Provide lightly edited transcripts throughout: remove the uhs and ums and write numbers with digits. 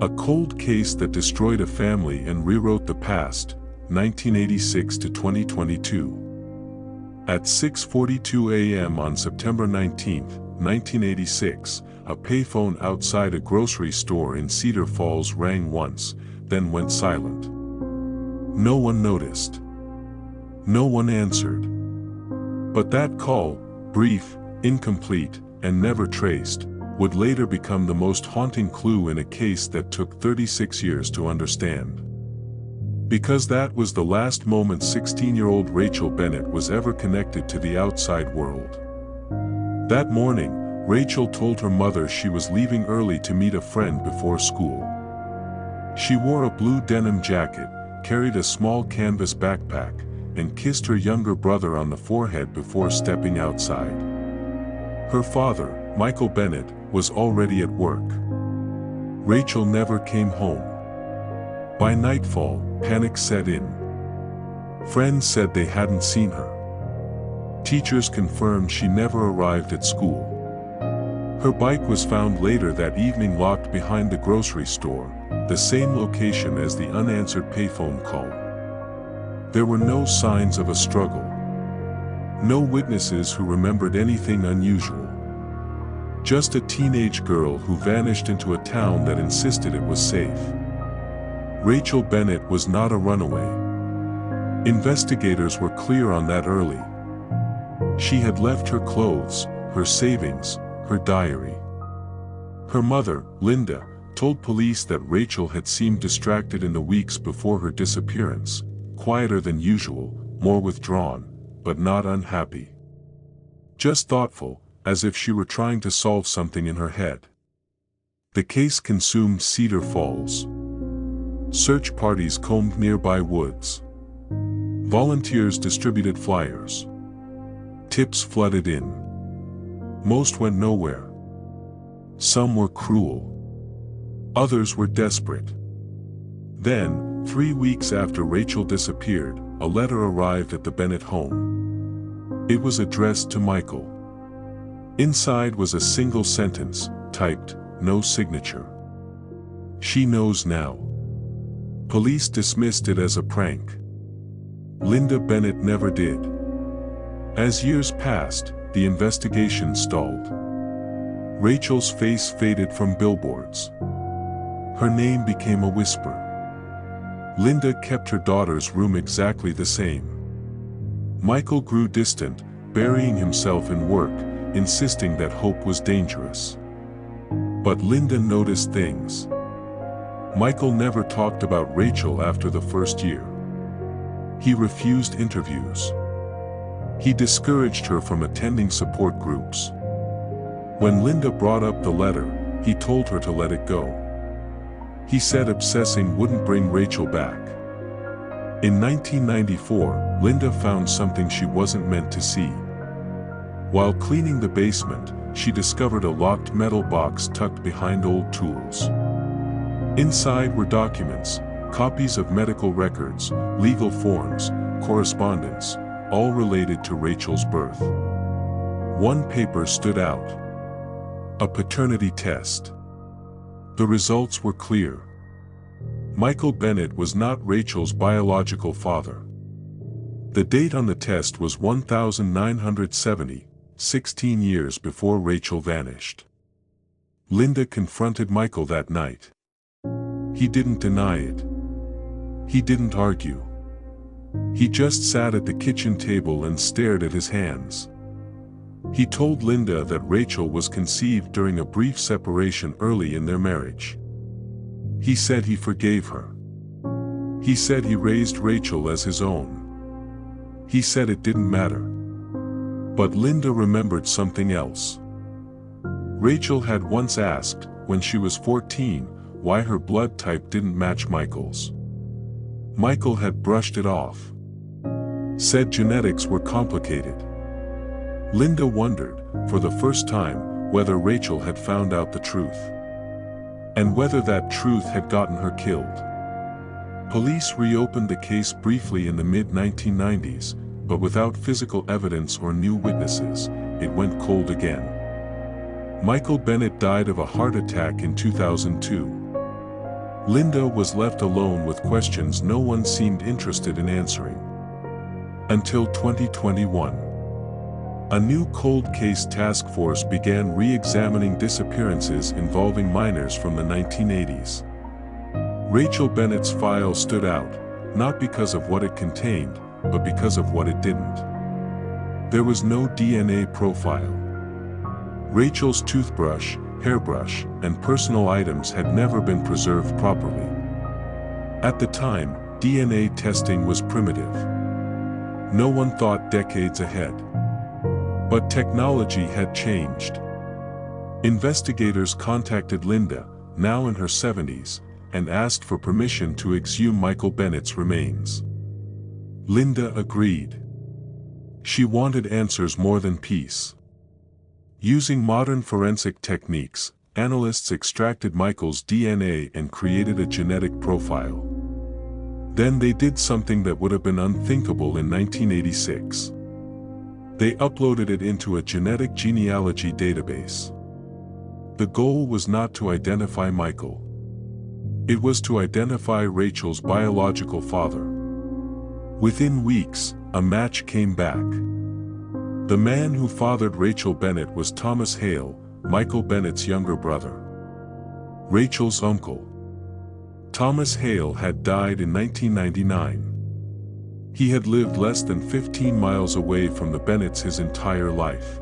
A cold case that destroyed a family and rewrote the past, 1986 to 2022. At 6:42 a.m. on September 19, 1986, a payphone outside a grocery store in Cedar Falls rang once, then went silent. No one noticed. No one answered. But that call, brief, incomplete, and never traced, would later become the most haunting clue in a case that took 36 years to understand. Because that was the last moment 16-year-old Rachel Bennett was ever connected to the outside world. That morning, Rachel told her mother she was leaving early to meet a friend before school. She wore a blue denim jacket, carried a small canvas backpack, and kissed her younger brother on the forehead before stepping outside. Her father, Michael Bennett, was already at work. Rachel never came home. By nightfall, panic set in. Friends said they hadn't seen her. Teachers confirmed she never arrived at school. Her bike was found later that evening locked behind the grocery store, the same location as the unanswered payphone call. There were no signs of a struggle. No witnesses who remembered anything unusual. Just a teenage girl who vanished into a town that insisted it was safe. Rachel Bennett was not a runaway. Investigators were clear on that early. She had left her clothes, her savings, her diary. Her mother, Linda, told police that Rachel had seemed distracted in the weeks before her disappearance, quieter than usual, more withdrawn, but not unhappy. Just thoughtful, as if she were trying to solve something in her head. The case consumed Cedar Falls. Search parties combed nearby woods. Volunteers distributed flyers. Tips flooded in. Most went nowhere. Some were cruel. Others were desperate. Then, 3 weeks after Rachel disappeared, a letter arrived at the Bennett home. It was addressed to Michael. Inside was a single sentence, typed, no signature. She knows now. Police dismissed it as a prank. Linda Bennett never did. As years passed, the investigation stalled. Rachel's face faded from billboards. Her name became a whisper. Linda kept her daughter's room exactly the same. Michael grew distant, burying himself in work, insisting that hope was dangerous. But Linda noticed things. Michael never talked about Rachel after the first year. He refused interviews. He discouraged her from attending support groups. When Linda brought up the letter, he told her to let it go. He said obsessing wouldn't bring Rachel back. In 1994, Linda found something she wasn't meant to see. While cleaning the basement, she discovered a locked metal box tucked behind old tools. Inside were documents, copies of medical records, legal forms, correspondence, all related to Rachel's birth. One paper stood out. A paternity test. The results were clear. Michael Bennett was not Rachel's biological father. The date on the test was 1970, 16 years before Rachel vanished. Linda confronted Michael that night. He didn't deny it. He didn't argue. He just sat at the kitchen table and stared at his hands. He told Linda that Rachel was conceived during a brief separation early in their marriage. He said he forgave her. He said he raised Rachel as his own. He said it didn't matter. But Linda remembered something else. Rachel had once asked, when she was 14, why her blood type didn't match Michael's. Michael had brushed it off. Said genetics were complicated. Linda wondered, for the first time, whether Rachel had found out the truth. And whether that truth had gotten her killed. Police reopened the case briefly in the mid-1990s, but without physical evidence or new witnesses, it went cold again. Michael Bennett died of a heart attack in 2002. Linda was left alone with questions no one seemed interested in answering. Until 2021. A new cold case task force began re-examining disappearances involving minors from the 1980s. Rachel Bennett's file stood out, not because of what it contained, but because of what it didn't. There was no DNA profile. Rachel's toothbrush, hairbrush, and personal items had never been preserved properly. At the time, DNA testing was primitive. No one thought decades ahead. But technology had changed. Investigators contacted Linda, now in her 70s, and asked for permission to exhume Michael Bennett's remains. Linda agreed. She wanted answers more than peace. Using modern forensic techniques, analysts extracted Michael's DNA and created a genetic profile. Then they did something that would have been unthinkable in 1986. They uploaded it into a genetic genealogy database. The goal was not to identify Michael. It was to identify Rachel's biological father. Within weeks, a match came back. The man who fathered Rachel Bennett was Thomas Hale, Michael Bennett's younger brother. Rachel's uncle. Thomas Hale had died in 1999. He had lived less than 15 miles away from the Bennetts his entire life.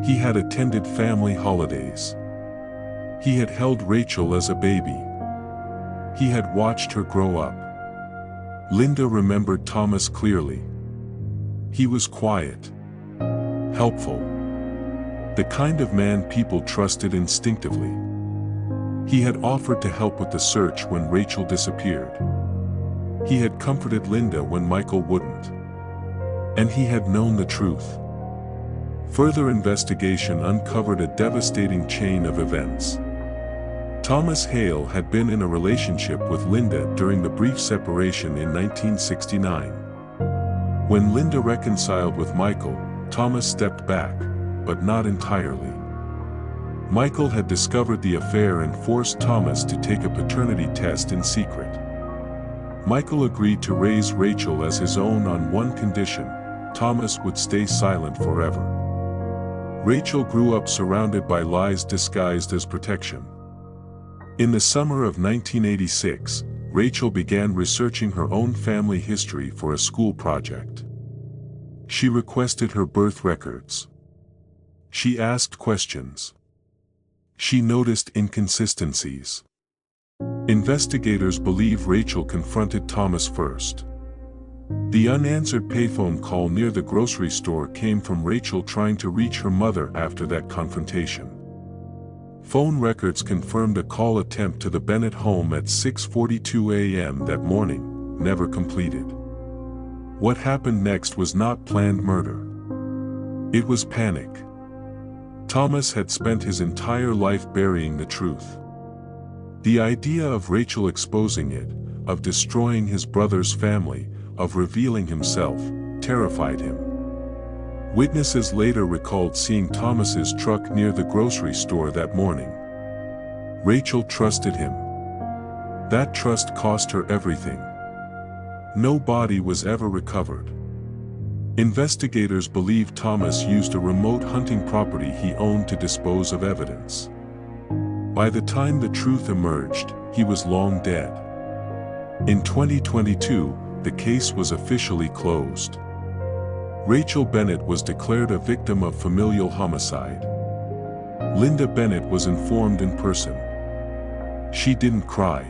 He had attended family holidays. He had held Rachel as a baby. He had watched her grow up. Linda remembered Thomas clearly. He was quiet, helpful, the kind of man people trusted instinctively. He had offered to help with the search when Rachel disappeared. He had comforted Linda when Michael wouldn't. And he had known the truth. Further investigation uncovered a devastating chain of events. Thomas Hale had been in a relationship with Linda during the brief separation in 1969. When Linda reconciled with Michael, Thomas stepped back, but not entirely. Michael had discovered the affair and forced Thomas to take a paternity test in secret. Michael agreed to raise Rachel as his own on one condition: Thomas would stay silent forever. Rachel grew up surrounded by lies disguised as protection. In the summer of 1986, Rachel began researching her own family history for a school project. She requested her birth records. She asked questions. She noticed inconsistencies. Investigators believe Rachel confronted Thomas first. The unanswered payphone call near the grocery store came from Rachel trying to reach her mother after that confrontation. Phone records confirmed a call attempt to the Bennett home at 6:42 a.m. that morning, never completed. What happened next was not planned murder. It was panic. Thomas had spent his entire life burying the truth. The idea of Rachel exposing it, of destroying his brother's family, of revealing himself, terrified him. Witnesses later recalled seeing Thomas's truck near the grocery store that morning. Rachel trusted him. That trust cost her everything. No body was ever recovered. Investigators believe Thomas used a remote hunting property he owned to dispose of evidence. By the time the truth emerged, he was long dead. In 2022, the case was officially closed. Rachel Bennett was declared a victim of familial homicide. Linda Bennett was informed in person. She didn't cry.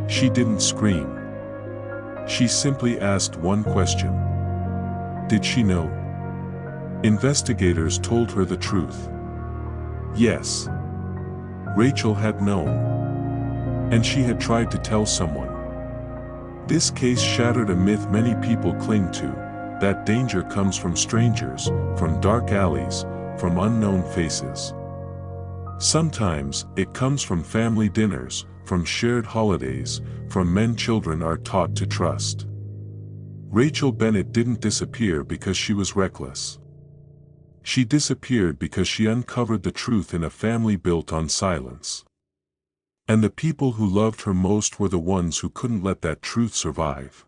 She didn't scream. She simply asked one question. Did she know? Investigators told her the truth. Yes. Rachel had known. And she had tried to tell someone. This case shattered a myth many people cling to, that danger comes from strangers, from dark alleys, from unknown faces. Sometimes, it comes from family dinners, from shared holidays, from men children are taught to trust. Rachel Bennett didn't disappear because she was reckless. She disappeared because she uncovered the truth in a family built on silence. And the people who loved her most were the ones who couldn't let that truth survive.